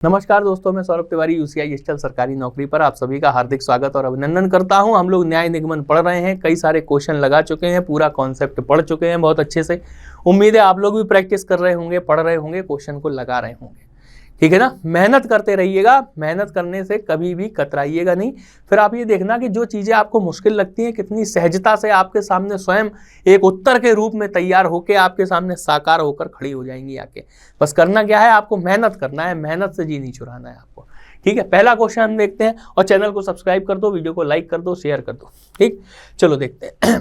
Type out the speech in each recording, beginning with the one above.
नमस्कार दोस्तों, मैं सौरभ तिवारी यूसीआई स्टल सरकारी नौकरी पर आप सभी का हार्दिक स्वागत और अभिनंदन करता हूं। हम लोग न्याय निगमन पढ़ रहे हैं, कई सारे क्वेश्चन लगा चुके हैं, पूरा कॉन्सेप्ट पढ़ चुके हैं बहुत अच्छे से। उम्मीद है आप लोग भी प्रैक्टिस कर रहे होंगे, पढ़ रहे होंगे, क्वेश्चन को लगा रहे होंगे। ठीक है ना। मेहनत करते रहिएगा, मेहनत करने से कभी भी कतराइएगा नहीं। फिर आप ये देखना कि जो चीज़ें आपको मुश्किल लगती हैं कितनी सहजता से आपके सामने स्वयं एक उत्तर के रूप में तैयार होकर आपके सामने साकार होकर खड़ी हो जाएंगी आके। बस करना क्या है, आपको मेहनत करना है, मेहनत से जी नहीं चुराना है आपको। ठीक है, पहला क्वेश्चन हम देखते हैं और चैनल को सब्सक्राइब कर दो, वीडियो को लाइक कर दो, शेयर कर दो। ठीक, चलो देखते हैं।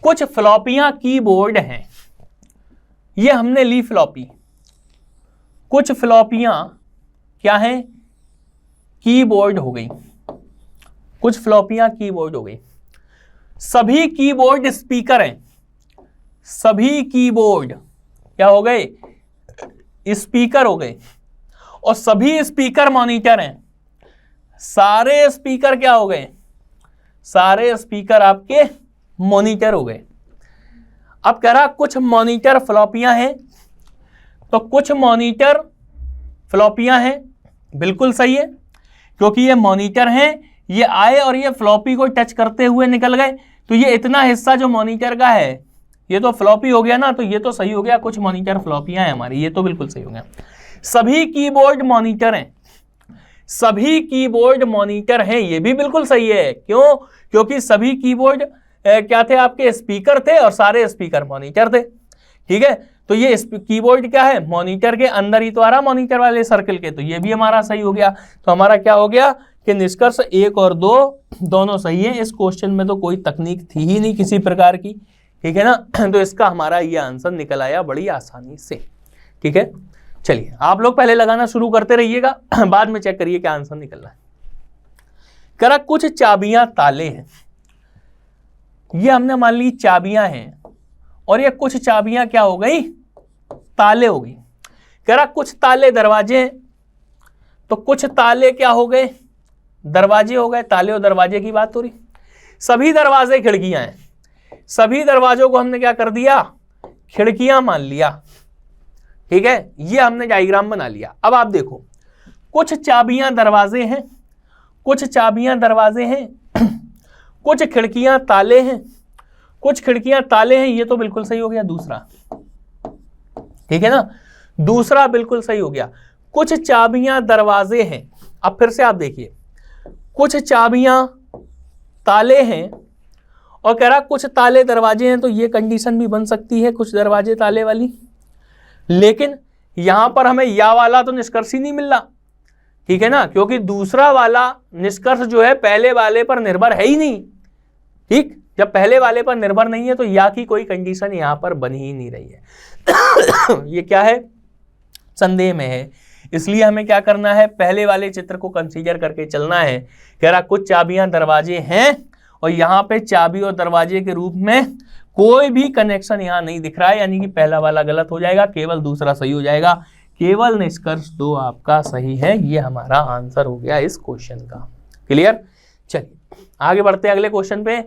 कुछ फ्लॉपियां कीबोर्ड हैं, ये हमने ली फ्लॉपी। कुछ फ्लॉपियां क्या हैं, कीबोर्ड हो गई। कुछ फ्लॉपियां कीबोर्ड हो गई। सभी कीबोर्ड स्पीकर हैं, सभी कीबोर्ड क्या हो गए, स्पीकर हो गए। और सभी स्पीकर मॉनिटर हैं, सारे स्पीकर क्या हो गए, सारे स्पीकर आपके मॉनिटर हो गए। अब कह रहा कुछ मॉनिटर फ्लॉपियां हैं, तो कुछ मॉनिटर फ्लॉपियां हैं, बिल्कुल सही है, क्योंकि ये मॉनिटर हैं, ये आए और ये फ्लॉपी को टच करते हुए निकल गए। तो ये इतना हिस्सा जो मॉनिटर का है ये तो फ्लॉपी हो गया ना, तो ये तो सही हो गया। कुछ मॉनिटर फ्लॉपियां हैं हमारी, ये तो बिल्कुल सही हो गया। सभी कीबोर्ड मॉनिटर हैं, सभी कीबोर्ड मॉनिटर हैं, ये भी बिल्कुल सही है। क्यों? क्योंकि सभी कीबोर्ड क्या थे, आपके स्पीकर थे और सारे स्पीकर मॉनिटर थे। ठीक है, तो ये कीबोर्ड क्या है, मॉनिटर के अंदर ही तो आ रहा, मॉनिटर वाले सर्कल के, तो ये भी हमारा सही हो गया। तो हमारा क्या हो गया कि निष्कर्ष 1 और 2 दोनों सही है। इस क्वेश्चन में तो कोई तकनीक थी ही नहीं किसी प्रकार की। ठीक है ना, तो इसका हमारा ये आंसर निकल आया बड़ी आसानी से। ठीक है, चलिए आप लोग पहले लगाना शुरू करते रहिएगा, बाद में चेक करिए क्या आंसर निकल रहा है। करा कुछ चाबियां ताले हैं, ये हमने मान ली चाबियां हैं और ये कुछ चाबियां क्या हो गई, ताले हो गई। कह रहा कुछ ताले दरवाजे हैं, तो कुछ ताले क्या हो गए, दरवाजे हो गए। ताले और दरवाजे की बात हो रही। सभी दरवाजे खिड़कियां हैं, सभी दरवाजों को हमने क्या कर दिया, खिड़कियां मान लिया। ठीक है, ये हमने डायग्राम बना लिया। अब आप देखो, कुछ चाबियां दरवाजे हैं, कुछ चाबियां दरवाजे हैं, कुछ खिड़कियां ताले हैं, कुछ खिड़कियां ताले हैं, ये तो बिल्कुल सही हो गया दूसरा। ठीक है ना, दूसरा बिल्कुल सही हो गया। कुछ चाबियां दरवाजे हैं, अब फिर से आप देखिए, कुछ चाबियां ताले हैं और कह रहा कुछ ताले दरवाजे हैं, तो ये कंडीशन भी बन सकती है, कुछ दरवाजे ताले वाली। लेकिन यहां पर हमें या वाला तो निष्कर्ष ही नहीं मिल रहा। ठीक है ना, क्योंकि दूसरा वाला निष्कर्ष जो है पहले वाले पर निर्भर है ही नहीं। ठीक, जब पहले वाले पर निर्भर नहीं है तो या की कोई कंडीशन यहां पर बन ही नहीं रही है। ये क्या है, संदेह में है, इसलिए हमें क्या करना है, पहले वाले चित्र को कंसीडर करके चलना है। कह रहा कुछ चाबियां दरवाजे हैं और यहां पे चाबी और दरवाजे के रूप में कोई भी कनेक्शन यहां नहीं दिख रहा है, यानी कि पहला वाला गलत हो जाएगा, केवल दूसरा सही हो जाएगा। केवल निष्कर्ष 2 आपका सही है, ये हमारा आंसर हो गया इस क्वेश्चन का। क्लियर, चलिए आगे बढ़ते हैं अगले क्वेश्चन पे।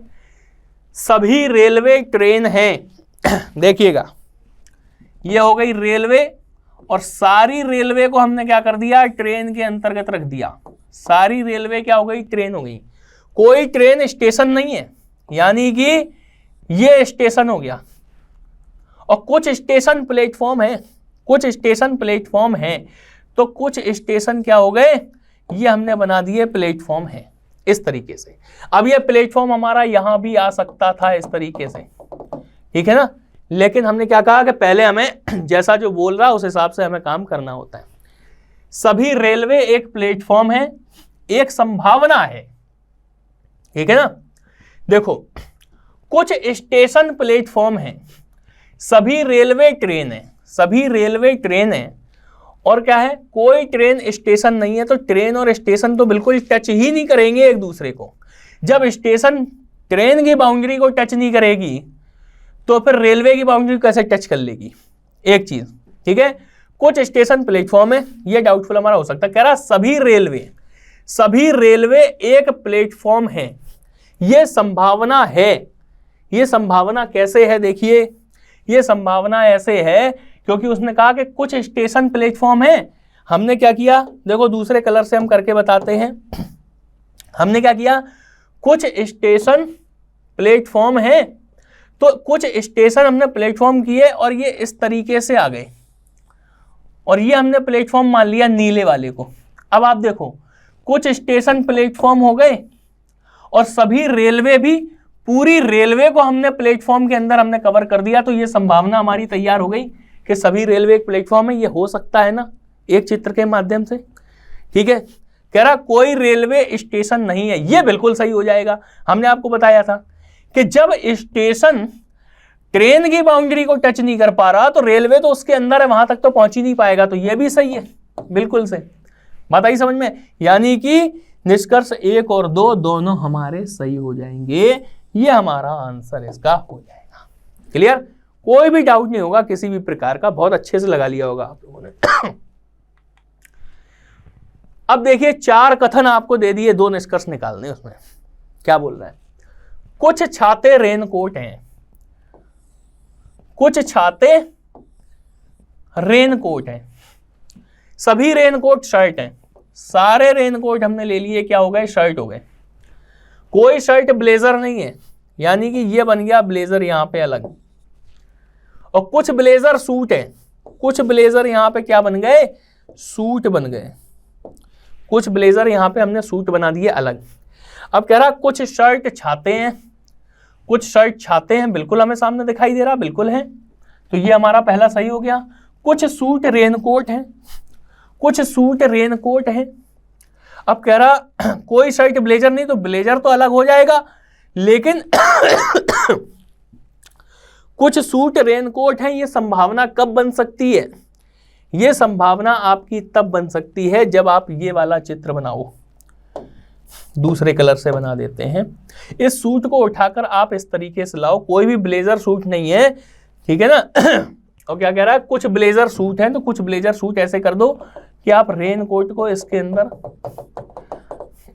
सभी रेलवे ट्रेन हैं, देखिएगा ये हो गई रेलवे और सारी रेलवे को हमने क्या कर दिया, ट्रेन के अंतर्गत रख दिया। सारी रेलवे क्या हो गई, ट्रेन हो गई। कोई ट्रेन स्टेशन नहीं है, यानी कि ये स्टेशन हो गया। और कुछ स्टेशन प्लेटफॉर्म है, कुछ स्टेशन प्लेटफॉर्म है, तो कुछ स्टेशन क्या हो गए, ये हमने बना दिए प्लेटफॉर्म है इस तरीके से। अब ये प्लेटफॉर्म हमारा यहां भी आ सकता था इस तरीके से। ठीक है ना, लेकिन हमने क्या कहा कि पहले हमें जैसा जो बोल रहा है उस हिसाब से हमें काम करना होता है। सभी रेलवे एक प्लेटफॉर्म है, एक संभावना है। ठीक है ना, देखो कुछ स्टेशन प्लेटफॉर्म है, सभी रेलवे ट्रेन है, सभी रेलवे ट्रेन है और क्या है, कोई ट्रेन स्टेशन नहीं है। तो ट्रेन और स्टेशन तो बिल्कुल टच ही नहीं करेंगे एक दूसरे को। जब स्टेशन ट्रेन की बाउंड्री को टच नहीं करेगी तो फिर रेलवे की बाउंड्री कैसे टच कर लेगी, एक चीज। ठीक है, कुछ स्टेशन प्लेटफॉर्म है, ये डाउटफुल हमारा हो सकता है। कह रहा सभी रेलवे एक प्लेटफॉर्म है, ये संभावना है। ये संभावना कैसे है, देखिए ये संभावना ऐसे है क्योंकि उसने कहा कि कुछ स्टेशन प्लेटफॉर्म है, हमने क्या किया, देखो दूसरे कलर से हम करके बताते हैं। हमने क्या किया, कुछ स्टेशन प्लेटफॉर्म है, तो कुछ स्टेशन हमने प्लेटफॉर्म किए और ये इस तरीके से आ गए, और ये हमने प्लेटफॉर्म मान लिया नीले वाले को। अब आप देखो, कुछ स्टेशन प्लेटफॉर्म हो गए और सभी रेलवे भी, पूरी रेलवे को हमने प्लेटफॉर्म के अंदर हमने कवर कर दिया, तो ये संभावना हमारी तैयार हो गई कि सभी रेलवे एक प्लेटफॉर्म है। ये हो सकता है ना एक चित्र के माध्यम से, ठीक है। कह रहा कोई रेलवे स्टेशन नहीं है, ये बिल्कुल सही हो जाएगा। हमने आपको बताया था कि जब स्टेशन ट्रेन की बाउंड्री को टच नहीं कर पा रहा तो रेलवे तो उसके अंदर है, वहां तक तो पहुंच ही नहीं पाएगा, तो ये भी सही है, बिल्कुल सही। बात आई समझ में? यानी कि निष्कर्ष 1 और 2 दोनों हमारे सही हो जाएंगे, ये हमारा आंसर इसका हो जाएगा। क्लियर? कोई भी डाउट नहीं होगा किसी भी प्रकार का, बहुत अच्छे से लगा लिया होगा आप लोगों ने। अब देखिए 4 कथन आपको दे दिए, 2 निष्कर्ष निकालने। उसमें क्या बोल रहा है, कुछ छाते रेनकोट हैं, कुछ छाते रेनकोट हैं, सभी रेनकोट शर्ट हैं, सारे रेनकोट हमने ले लिए, क्या हो गए, शर्ट हो गए। कोई शर्ट ब्लेजर नहीं है, यानी कि ये बन गया ब्लेजर यहां पे अलग, और कुछ ब्लेजर सूट है, कुछ ब्लेजर यहां पे क्या बन गए, सूट बन गए, कुछ ब्लेजर यहां पे हमने सूट बना दिए अलग। अब कह रहा कुछ शर्ट छाते हैं, कुछ शर्ट छाते हैं, बिल्कुल हमें सामने दिखाई दे रहा, बिल्कुल है, तो ये हमारा पहला सही हो गया। कुछ सूट रेनकोट हैं, कुछ सूट रेनकोट हैं। अब कह रहा कोई शर्ट ब्लेजर नहीं, तो ब्लेजर तो अलग हो जाएगा, लेकिन कुछ सूट रेनकोट हैं। ये संभावना कब बन सकती है, ये संभावना आपकी तब बन सकती है जब आप ये वाला चित्र बनाओ, दूसरे कलर से बना देते हैं। इस सूट को उठाकर आप इस तरीके से लाओ, कोई भी ब्लेजर सूट नहीं है, ठीक है ना। और क्या कह रहा है, कुछ ब्लेजर सूट हैं, तो कुछ ब्लेजर सूट ऐसे कर दो कि आप रेन कोट को इसके अंदर,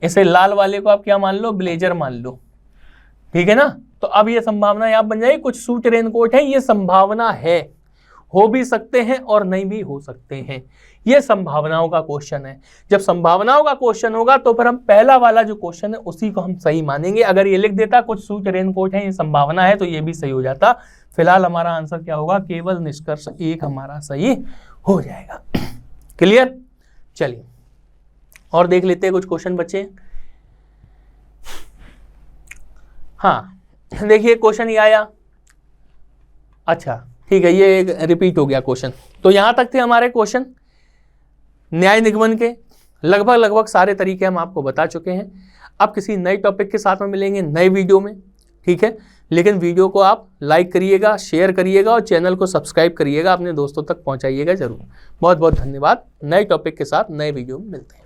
इसे लाल वाले को आप क्या मान लो, ब्लेजर मान लो, ठीक है ना। तो अब ये संभावना यहाँ बन जाएगी, कुछ सूट रेनकोट है, ये संभावना है, हो भी सकते हैं और नहीं भी हो सकते हैं। ये संभावनाओं का क्वेश्चन है। जब संभावनाओं का क्वेश्चन होगा तो फिर हम पहला वाला जो क्वेश्चन है उसी को हम सही मानेंगे। अगर ये लिख देता कुछ सूट रेनकोट है, ये संभावना है, तो ये भी सही हो जाता। फिलहाल हमारा आंसर क्या होगा, केवल निष्कर्ष 1 हमारा सही हो जाएगा। क्लियर? चलिए और देख लेते हैं कुछ क्वेश्चन बच्चे। हाँ देखिए क्वेश्चन ये आया, अच्छा ठीक है, ये एक रिपीट हो गया क्वेश्चन। तो यहां तक थे हमारे क्वेश्चन न्याय निगमन के, लगभग सारे तरीके हम आपको बता चुके हैं। अब किसी नए टॉपिक के साथ में मिलेंगे नए वीडियो में, ठीक है। लेकिन वीडियो को आप लाइक करिएगा, शेयर करिएगा और चैनल को सब्सक्राइब करिएगा, अपने दोस्तों तक पहुंचाइएगा जरूर। बहुत बहुत धन्यवाद। नए टॉपिक के साथ नए वीडियो में मिलते हैं।